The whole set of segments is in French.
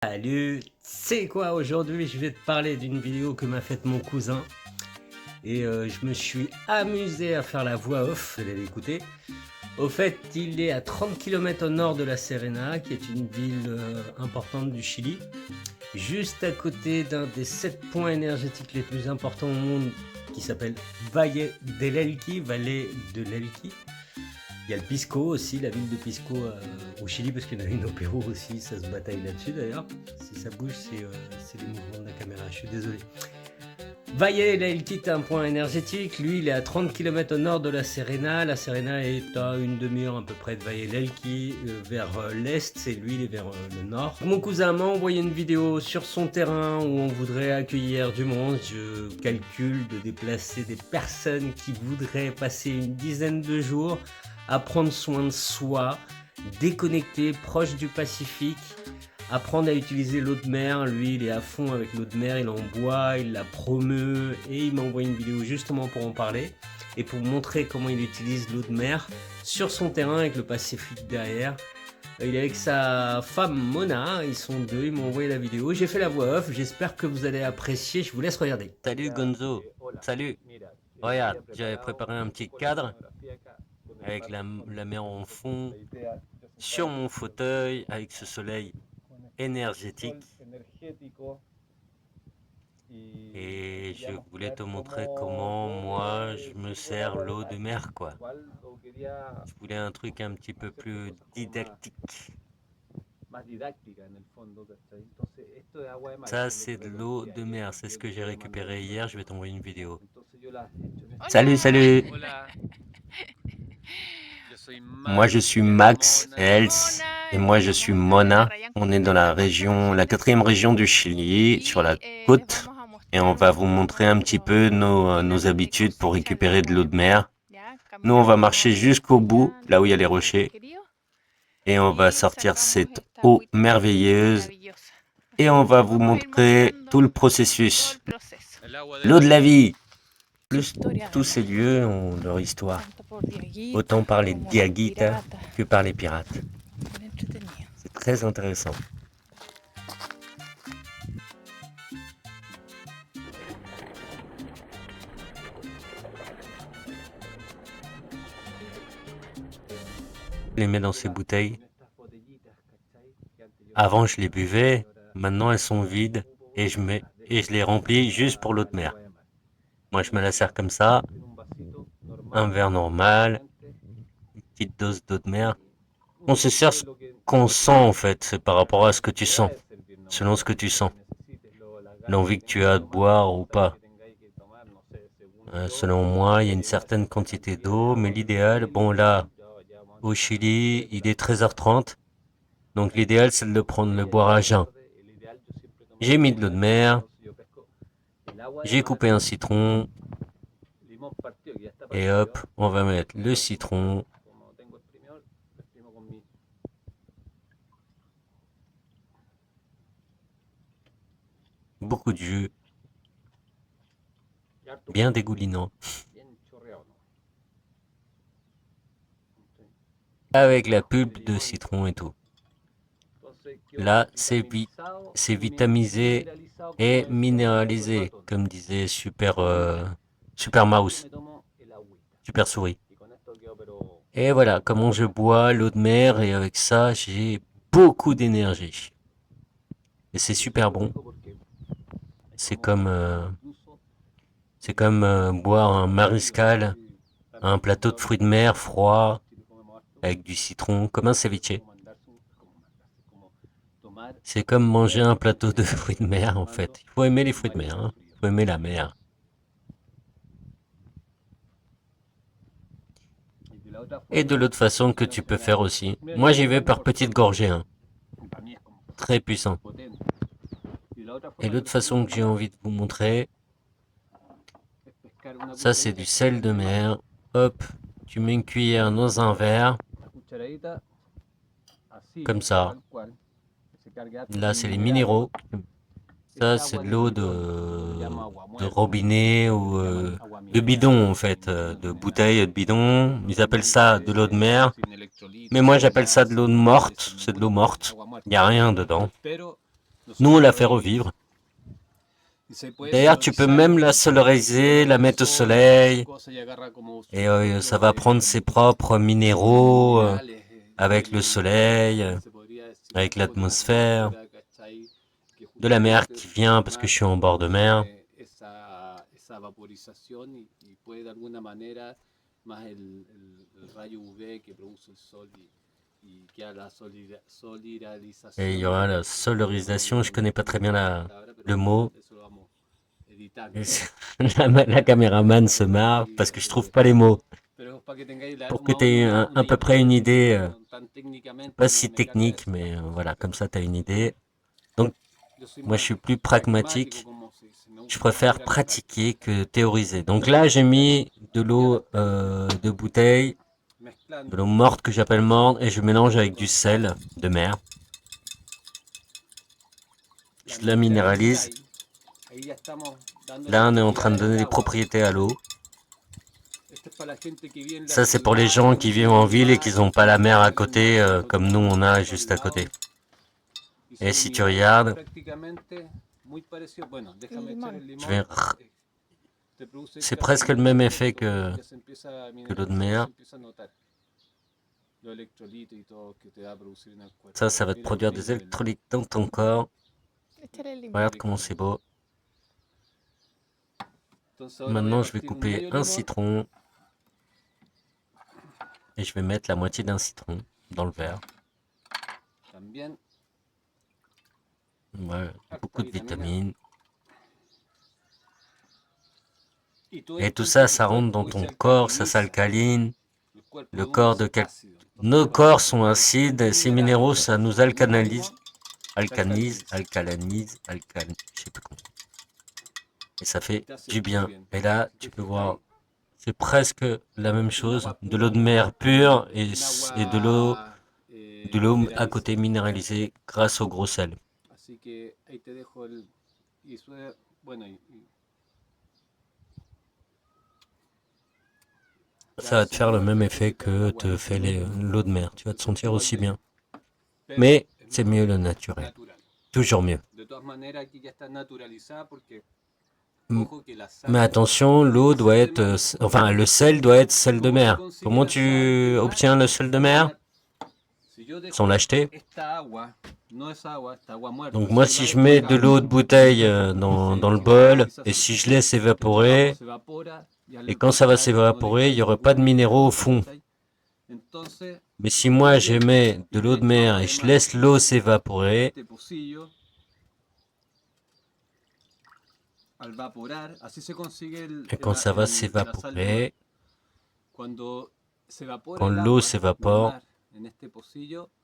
Salut, c'est quoi aujourd'hui? Je vais te parler d'une vidéo que m'a faite mon cousin et je me suis amusé à faire la voix off, vous allez l'écouter. Au fait, il est à 30 km au nord de La Serena, qui est une ville importante du Chili, juste à côté d'un des 7 points énergétiques les plus importants au monde, qui s'appelle Valle del Elqui, vallée de l'Elqui. Il y a le Pisco aussi, la ville de Pisco au Chili, parce qu'il y en a une au Pérou aussi, ça se bataille là-dessus d'ailleurs. Si ça bouge, c'est les mouvements de la caméra, je suis désolé. Valle, là, il quitte un point énergétique. Lui, il est à 30 km au nord de La Serena. La Serena est à une demi-heure à peu près de Valle Elqui vers l'est, et lui, il est vers le nord. Mon cousin m'a envoyé une vidéo sur son terrain où on voudrait accueillir du monde. Je calcule de déplacer des personnes qui voudraient passer une dizaine de jours à prendre soin de soi, déconnecté, proche du Pacifique, apprendre à utiliser l'eau de mer. Lui, il est à fond avec l'eau de mer, il en boit, il la promeut, et il m'a envoyé une vidéo justement pour en parler et pour montrer comment il utilise l'eau de mer sur son terrain avec le Pacifique derrière. Il est avec sa femme Mona, ils sont deux, ils m'ont envoyé la vidéo, j'ai fait la voix off, j'espère que vous allez apprécier, je vous laisse regarder. Salut Gonzo, salut. Regarde, j'avais préparé un petit cadre avec la mer en fond, sur mon fauteuil, avec ce soleil énergétique. Et je voulais te montrer comment moi je me sers l'eau de mer, quoi. Je voulais un truc un petit peu plus didactique. Ça, c'est de l'eau de mer, c'est ce que j'ai récupéré hier, je vais t'envoyer une vidéo. Salut, Hola. salut. Hola. Moi, je suis Max Hels et moi, je suis Mona. On est dans la région, la 4e région du Chili, sur la côte. Et on va vous montrer un petit peu nos habitudes pour récupérer de l'eau de mer. Nous, on va marcher jusqu'au bout, là où il y a les rochers. Et on va sortir cette eau merveilleuse. Et on va vous montrer tout le processus. L'eau de la vie. Plus tous ces lieux ont leur histoire. Autant par les diaguitas que par les pirates. C'est très intéressant. Je les mets dans ces bouteilles. Avant, je les buvais. Maintenant, elles sont vides et je les remplis juste pour l'eau de mer. Moi, je me la sers comme ça. Un verre normal, une petite dose d'eau de mer. On se sert ce qu'on sent en fait. C'est par rapport à ce que tu sens. Selon ce que tu sens. L'envie que tu as de boire ou pas. Selon moi, il y a une certaine quantité d'eau, mais l'idéal, bon là, au Chili, il est 13h30, donc l'idéal c'est de le prendre, le boire à jeun. J'ai mis de l'eau de mer, j'ai coupé un citron, et hop, on va mettre le citron, beaucoup de jus, bien dégoulinant, avec la pulpe de citron et tout. Là, c'est vitamisé et minéralisé, comme disait Super Mouse, Super Souris. Et voilà, comment je bois l'eau de mer, et avec ça, j'ai beaucoup d'énergie. Et c'est super bon. C'est comme, boire un mariscal, un plateau de fruits de mer froid, avec du citron, comme un ceviche. C'est comme manger un plateau de fruits de mer, en fait. Il faut aimer les fruits de mer, hein. Il faut aimer la mer. Et de l'autre façon que tu peux faire aussi. Moi, j'y vais par petites gorgées, hein. Très puissant. Et l'autre façon que j'ai envie de vous montrer, ça c'est du sel de mer. Hop, tu mets une cuillère dans un verre, comme ça. Là, c'est les minéraux. Ça, c'est de l'eau de robinet ou de bidon, en fait, de bouteille, de bidon. Ils appellent ça de l'eau de mer. Mais moi, j'appelle ça de l'eau morte. C'est de l'eau morte. Il n'y a rien dedans. Nous, on la fait revivre. D'ailleurs, tu peux même la solariser, la mettre au soleil, et ça va prendre ses propres minéraux avec le soleil, avec l'atmosphère, de la mer qui vient parce que je suis en bord de mer. Et il y aura la solarisation, je connais pas très bien le mot. Et la caméraman se marre parce que je trouve pas les mots. Pour que tu aies à peu près une idée, pas si technique, mais voilà, comme ça tu as une idée. Donc, moi je suis plus pragmatique. Je préfère pratiquer que théoriser. Donc là, j'ai mis de l'eau de bouteille, de l'eau morte que j'appelle morte, et je mélange avec du sel de mer. Je la minéralise. Là, on est en train de donner des propriétés à l'eau. Ça, c'est pour les gens qui vivent en ville et qui n'ont pas la mer à côté, comme nous, on a juste à côté. Et si tu regardes, c'est presque le même effet que l'eau de mer. Ça va te produire des électrolytes dans ton corps. Regarde comment c'est beau. Maintenant, je vais couper un citron. Et je vais mettre la moitié d'un citron dans le verre. Ouais, beaucoup de vitamines. Et tout ça, ça rentre dans ton corps, ça s'alcaline. Le corps de Nos corps sont acides, ces minéraux, ça nous alcalinise. Je sais plus comment. Et ça fait du bien. Et là, tu peux voir, c'est presque la même chose. De l'eau de mer pure et de l'eau à côté minéralisée grâce au gros sel. Ça va te faire le même effet que te fait l'eau de mer. Tu vas te sentir aussi bien. Mais c'est mieux le naturel. Toujours mieux. Mais attention, l'eau doit être... enfin, le sel doit être sel de mer. Comment tu obtiens le sel de mer? Sans l'acheter. Donc moi, si je mets de l'eau de bouteille dans le bol, et si je laisse évaporer, et quand ça va s'évaporer, il n'y aura pas de minéraux au fond. Mais si moi je mets de l'eau de mer et je laisse l'eau s'évaporer, et quand ça va s'évaporer, quand l'eau s'évapore,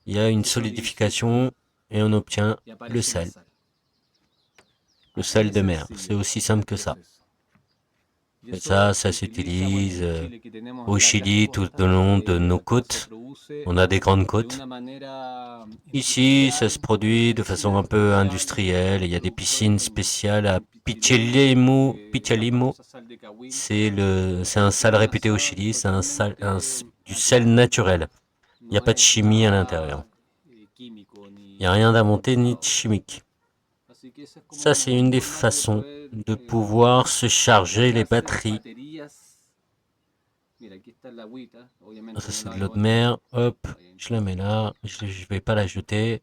il y a une solidification et on obtient le sel. Le sel de mer, c'est aussi simple que ça. Et ça s'utilise au Chili, tout au long de nos côtes. On a des grandes côtes. Ici, ça se produit de façon un peu industrielle. Il y a des piscines spéciales à Pichalimo. C'est un sel réputé au Chili. C'est du sel naturel. Il n'y a pas de chimie à l'intérieur. Il n'y a rien d'inventé ni de chimique. Ça, c'est une des façons de pouvoir se charger les batteries. Ça, c'est de l'eau de mer. Hop, je la mets là. Je ne vais pas la jeter.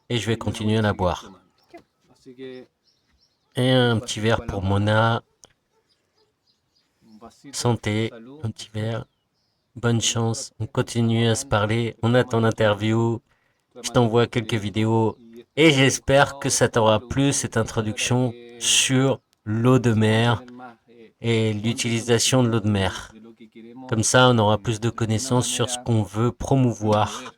Et je vais continuer à la boire. Et un petit verre pour Mona. Santé, un petit verre. Bonne chance. On continue à se parler. On attend l'interview. Je t'envoie quelques vidéos. Et j'espère que ça t'aura plu, cette introduction sur l'eau de mer et l'utilisation de l'eau de mer. Comme ça, on aura plus de connaissances sur ce qu'on veut promouvoir.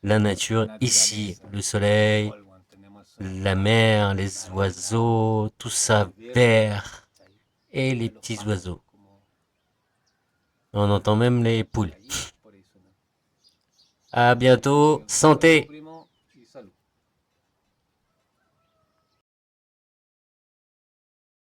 La nature ici, le soleil, la mer, les oiseaux, tout ça vert et les petits oiseaux. On entend même les poules. À bientôt, santé!